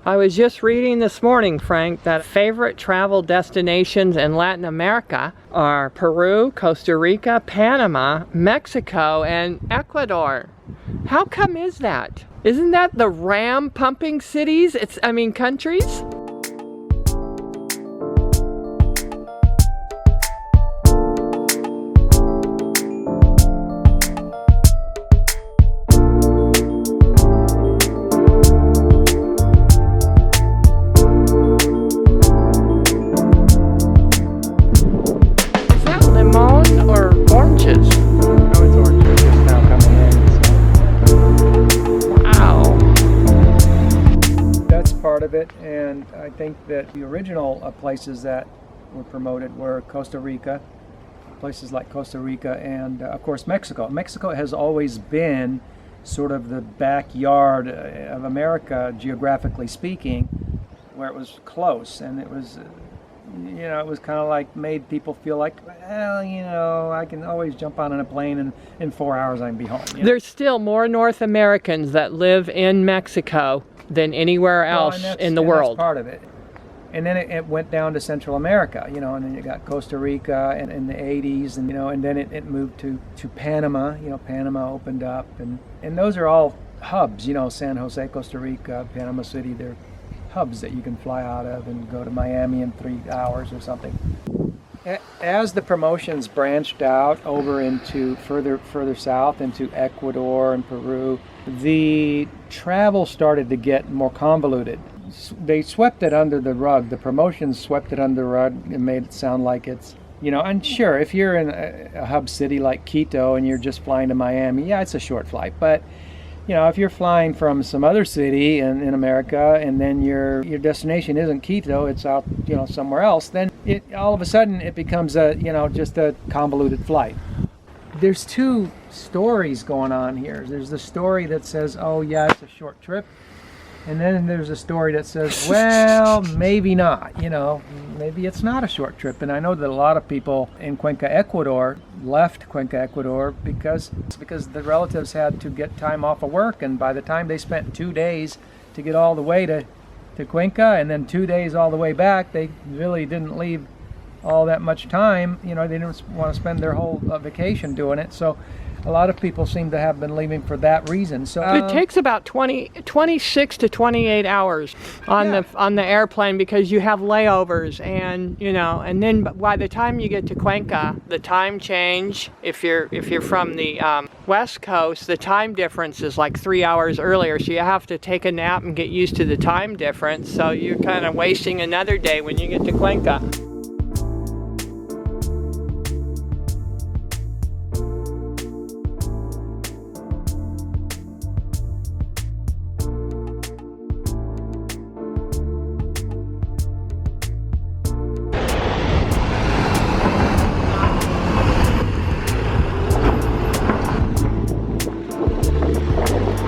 I was just reading this morning, Frank, that favorite travel destinations in Latin America are Peru, Costa Rica, Panama, Mexico, and Ecuador. How come is that? Isn't that the ram pumping cities? Countries? Of it, and I think that the original places that were promoted were Costa Rica, places like Costa Rica, and of course Mexico. Mexico has always been sort of the backyard of America, geographically speaking, where it was close, and it was it was kind of like made people feel like, well, I can always jump on a plane and in 4 hours I can be home. There's still more North Americans that live in Mexico than anywhere else in the world. That's part of it. And then it went down to Central America, and then you got Costa Rica in the 80s, and then it moved to Panama. Panama opened up, and those are all hubs, San Jose, Costa Rica, Panama City. They're hubs that you can fly out of and go to Miami in 3 hours or something. As the promotions branched out over into further south into Ecuador and Peru, the travel started to get more convoluted. They swept it under the rug. The promotions swept it under the rug and made it sound like it's, and sure, if you're in a hub city like Quito and you're just flying to Miami, yeah, it's a short flight. But, if you're flying from some other city in America and then your destination isn't Quito, it's out, somewhere else, then all of a sudden it becomes just a convoluted flight. There's two stories going on here. There's the story that says, oh yeah, it's a short trip. And then there's a story that says, well, maybe not, maybe it's not a short trip. And I know that a lot of people in Cuenca, Ecuador, left Cuenca, Ecuador because the relatives had to get time off of work. And by the time they spent 2 days to get all the way to Cuenca and then 2 days all the way back, they really didn't leave all that much time. They didn't want to spend their whole vacation doing it. So a lot of people seem to have been leaving for that reason. So it takes about 26 to 28 hours on the airplane because you have layovers and and then by the time you get to Cuenca, the time change. If you're from the West Coast, the time difference is like 3 hours earlier, so you have to take a nap and get used to the time difference. So you're kind of wasting another day when you get to Cuenca.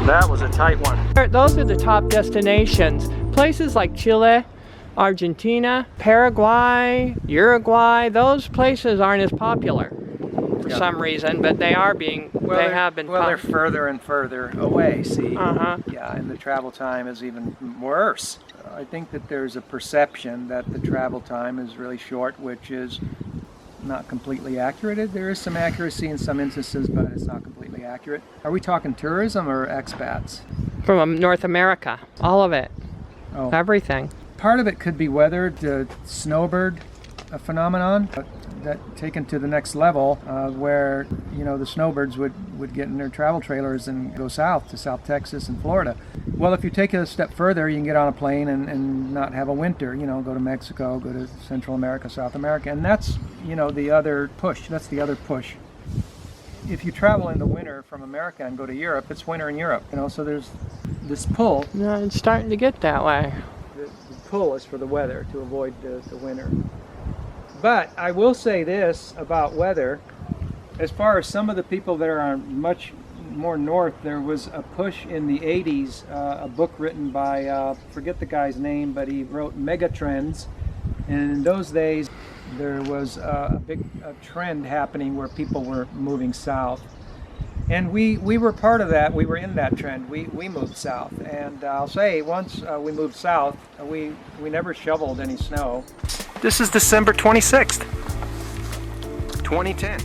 That was a tight one. Those are the top destinations. Places like Chile, Argentina, Paraguay, Uruguay, those places aren't as popular for some reason, but they have been they're further and further away, see? Yeah, and the travel time is even worse. I think that there's a perception that the travel time is really short, which is not completely accurate. There is some accuracy in some instances, but it's not completely accurate. Are we talking tourism or expats? From North America, all of it, everything. Part of it could be weather, the snowbird phenomenon, that taken to the next level, where the snowbirds would get in their travel trailers and go south to South Texas and Florida. Well, if you take it a step further, you can get on a plane and not have a winter, go to Mexico, go to Central America, South America, and that's the other push. That's the other push. If you travel in the winter from America and go to Europe, it's winter in Europe, so there's this pull. Yeah, it's starting to get that way. The pull is for the weather, to avoid the winter. But I will say this about weather, as far as some of the people that are much more north, there was a push in the 80s, a book written by, forget the guy's name, but he wrote Megatrends. And in those days, there was a big trend happening where people were moving south. And we were part of that. We were in that trend. We moved south, and I'll say once we moved south, we never shoveled any snow. This is December 26th, 2010.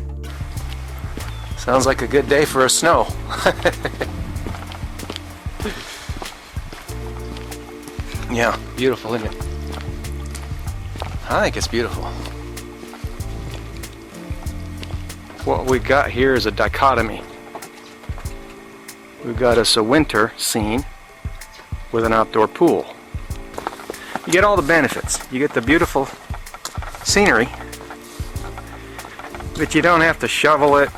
Sounds like a good day for a snow. Yeah, beautiful, isn't it? I think it's beautiful. What we got here is a dichotomy. We've got us a winter scene with an outdoor pool. You get all the benefits. You get the beautiful scenery, but you don't have to shovel it,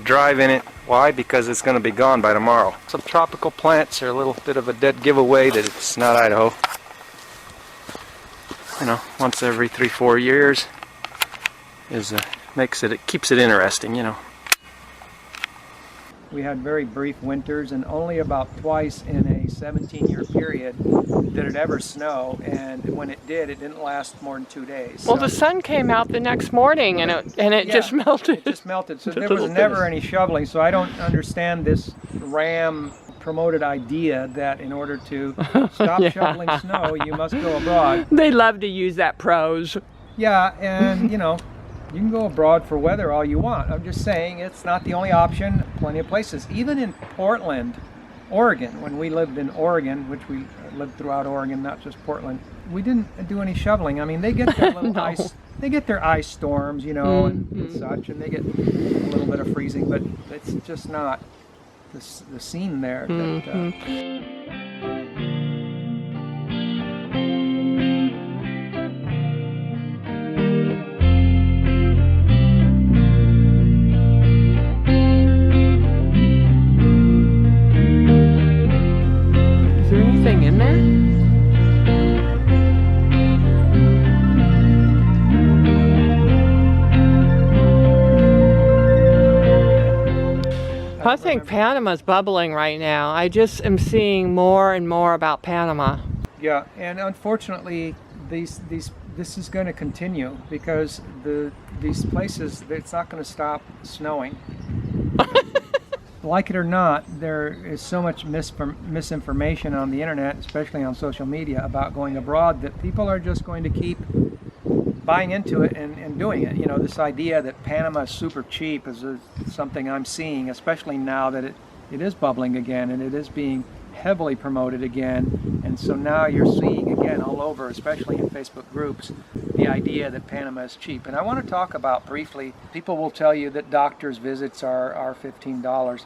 drive in it. Why? Because it's going to be gone by tomorrow. Some tropical plants are a little bit of a dead giveaway that it's not Idaho. You know, once every 3-4 years is it keeps it interesting, you know. We had very brief winters, and only about twice in a 17-year period did it ever snow, and when it did, it didn't last more than 2 days. Well, the sun came out the next morning, and it just melted. It just melted, so there was never any shoveling, so I don't understand this RAM promoted idea that in order to stop shoveling snow, you must go abroad. They love to use that prose. Yeah, and you know, you can go abroad for weather all you want. I'm just saying it's not the only option. Plenty of places. Even in Portland, Oregon, when we lived in Oregon, which we lived throughout Oregon, not just Portland, we didn't do any shoveling. I mean, they get their little ice. They get their ice storms, you know, and such, and they get a little bit of freezing, but it's just not the scene there. Is there anything in there? I think Panama's bubbling right now. I just am seeing more and more about Panama. Yeah, and unfortunately, this is going to continue because these places, it's not going to stop snowing. Like it or not, there is so much misinformation on the internet, especially on social media, about going abroad that people are just going to keep buying into it and doing it. You know, this idea that Panama is super cheap is something I'm seeing, especially now that it is bubbling again and it is being heavily promoted again. And so now you're seeing again all over, especially in Facebook groups, the idea that Panama is cheap. And I want to talk about briefly, people will tell you that doctor's visits are $15.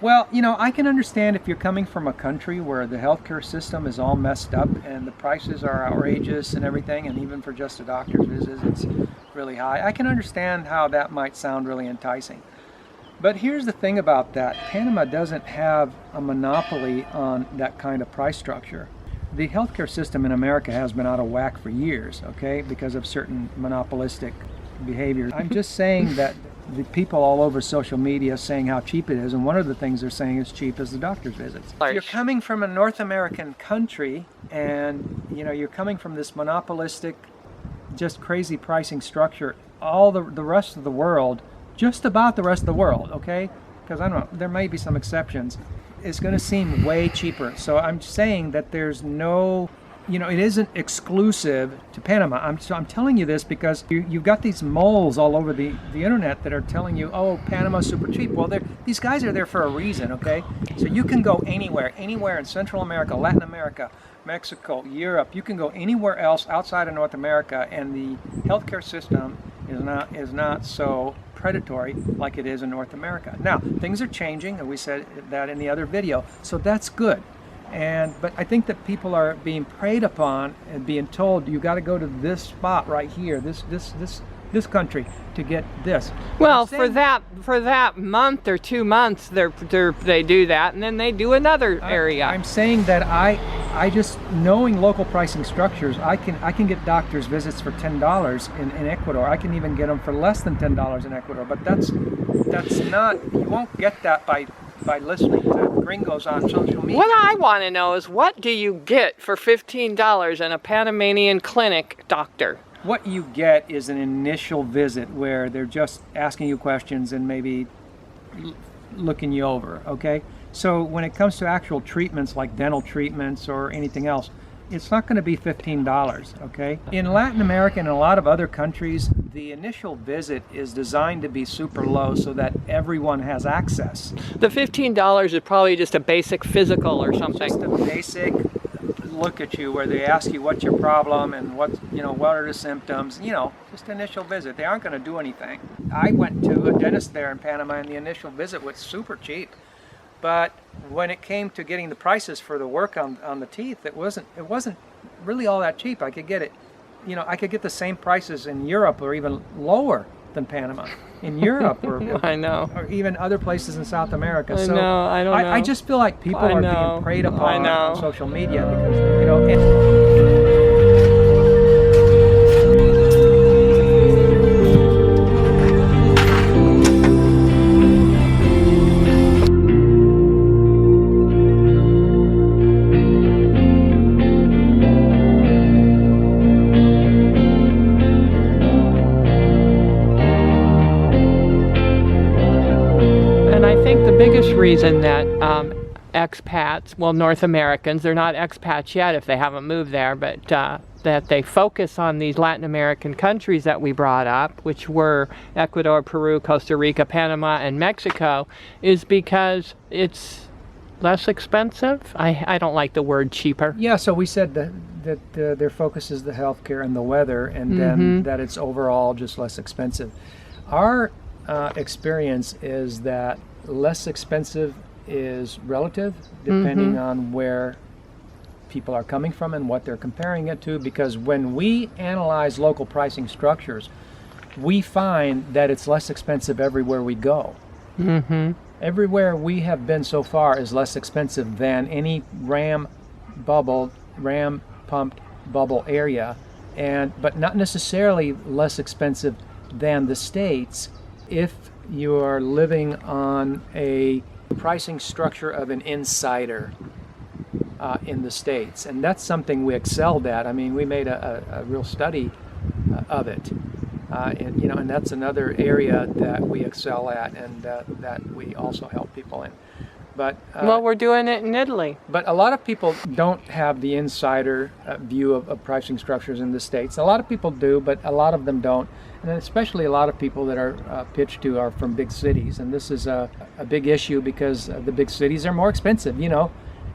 Well, you know, I can understand if you're coming from a country where the healthcare system is all messed up and the prices are outrageous and everything, and even for just a doctor's visit, it's really high. I can understand how that might sound really enticing. But here's the thing about that. Panama doesn't have a monopoly on that kind of price structure. The healthcare system in America has been out of whack for years, okay, because of certain monopolistic behaviors. I'm just saying that the people all over social media saying how cheap it is, and one of the things they're saying is cheap is the doctor's visits. If you're coming from a North American country and you know you're coming from this monopolistic, just crazy pricing structure, all the rest of the world, just about the rest of the world, okay? Because I don't know, there may be some exceptions. It's going to seem way cheaper. So I'm saying that there's no, you know, it isn't exclusive to Panama. I'm telling you this because you've got these moles all over the internet that are telling you, oh, Panama's super cheap. Well, these guys are there for a reason, okay? So you can go anywhere in Central America, Latin America, Mexico, Europe. You can go anywhere else outside of North America, and the healthcare system is not so predatory like it is in North America. Now, things are changing, and we said that in the other video, so that's good. But I think that people are being preyed upon and being told you got to go to this spot right here, this country to get this. Well, for that month or 2 months, they do that, and then they do another area. I'm saying that I just knowing local pricing structures, I can get doctor's visits for $10 in Ecuador. I can even get them for less than $10 in Ecuador. But that's not, you won't get that by listening to gringos on social media. What I want to know is, what do you get for $15 in a Panamanian clinic doctor? What you get is an initial visit where they're just asking you questions and maybe looking you over, okay? So when it comes to actual treatments like dental treatments or anything else, it's not going to be $15, okay? In Latin America and a lot of other countries, the initial visit is designed to be super low so that everyone has access. The $15 is probably just a basic physical or something. Just a basic look at you where they ask you what's your problem and what are the symptoms, just initial visit. They aren't going to do anything. I went to a dentist there in Panama and the initial visit was super cheap. But when it came to getting the prices for the work on the teeth, it wasn't really all that cheap. I could get it, I could get the same prices in Europe or even lower than Panama. In Europe or I know. Or even other places in South America. I know, I don't know. I just feel like people are being preyed upon on social media because, reason that expats, well, North Americans, they're not expats yet if they haven't moved there, but that they focus on these Latin American countries that we brought up, which were Ecuador, Peru, Costa Rica, Panama, and Mexico, is because it's less expensive. I don't like the word cheaper. Yeah, so we said that their focus is the healthcare and the weather, and then that it's overall just less expensive. Our experience is that less expensive is relative depending on where people are coming from and what they're comparing it to, because when we analyze local pricing structures, we find that it's less expensive everywhere we go. Everywhere we have been so far is less expensive than any ram pumped bubble area, but not necessarily less expensive than the States if you are living on a pricing structure of an insider in the States. And that's something we excelled at. I mean, we made a real study of it. And that's another area that we excel at and that we also help people in. But well, we're doing it in Italy. But a lot of people don't have the insider view of pricing structures in the States. A lot of people do, but a lot of them don't. And especially a lot of people that are pitched to are from big cities. And this is a big issue because the big cities are more expensive,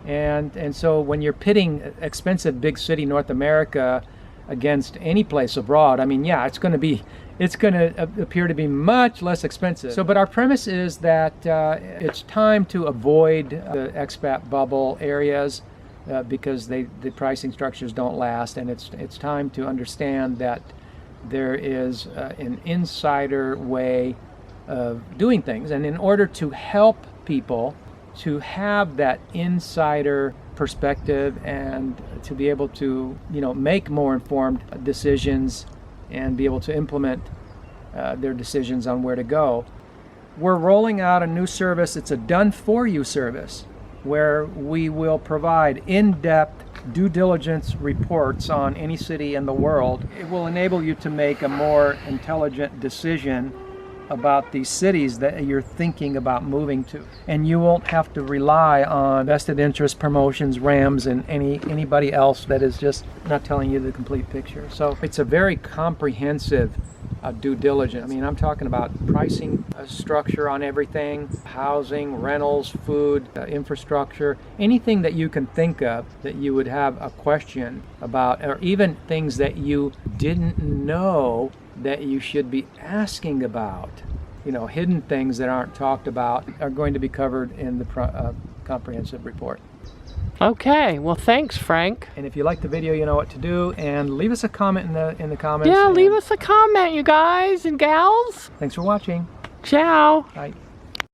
And so when you're pitting expensive big city North America against any place abroad, I mean, yeah, it's going to appear to be much less expensive. So, but our premise is that it's time to avoid the expat bubble areas because the pricing structures don't last, and it's time to understand that there is an insider way of doing things, and in order to help people to have that insider perspective and to be able to make more informed decisions and be able to implement their decisions on where to go, we're rolling out a new service. It's a done for you service where we will provide in-depth due diligence reports on any city in the world. It will enable you to make a more intelligent decision about these cities that you're thinking about moving to. And you won't have to rely on vested interest promotions, RAMs, and anybody else that is just not telling you the complete picture. So it's a very comprehensive due diligence. I mean, I'm talking about pricing structure on everything, housing, rentals, food, infrastructure, anything that you can think of that you would have a question about, or even things that you didn't know that you should be asking about. Hidden things that aren't talked about are going to be covered in the comprehensive report. Okay, well, thanks, Frank. And if you like the video, you know what to do, and leave us a comment in the comments. Yeah, leave us a comment, you guys and gals. Thanks for watching. Ciao. Bye.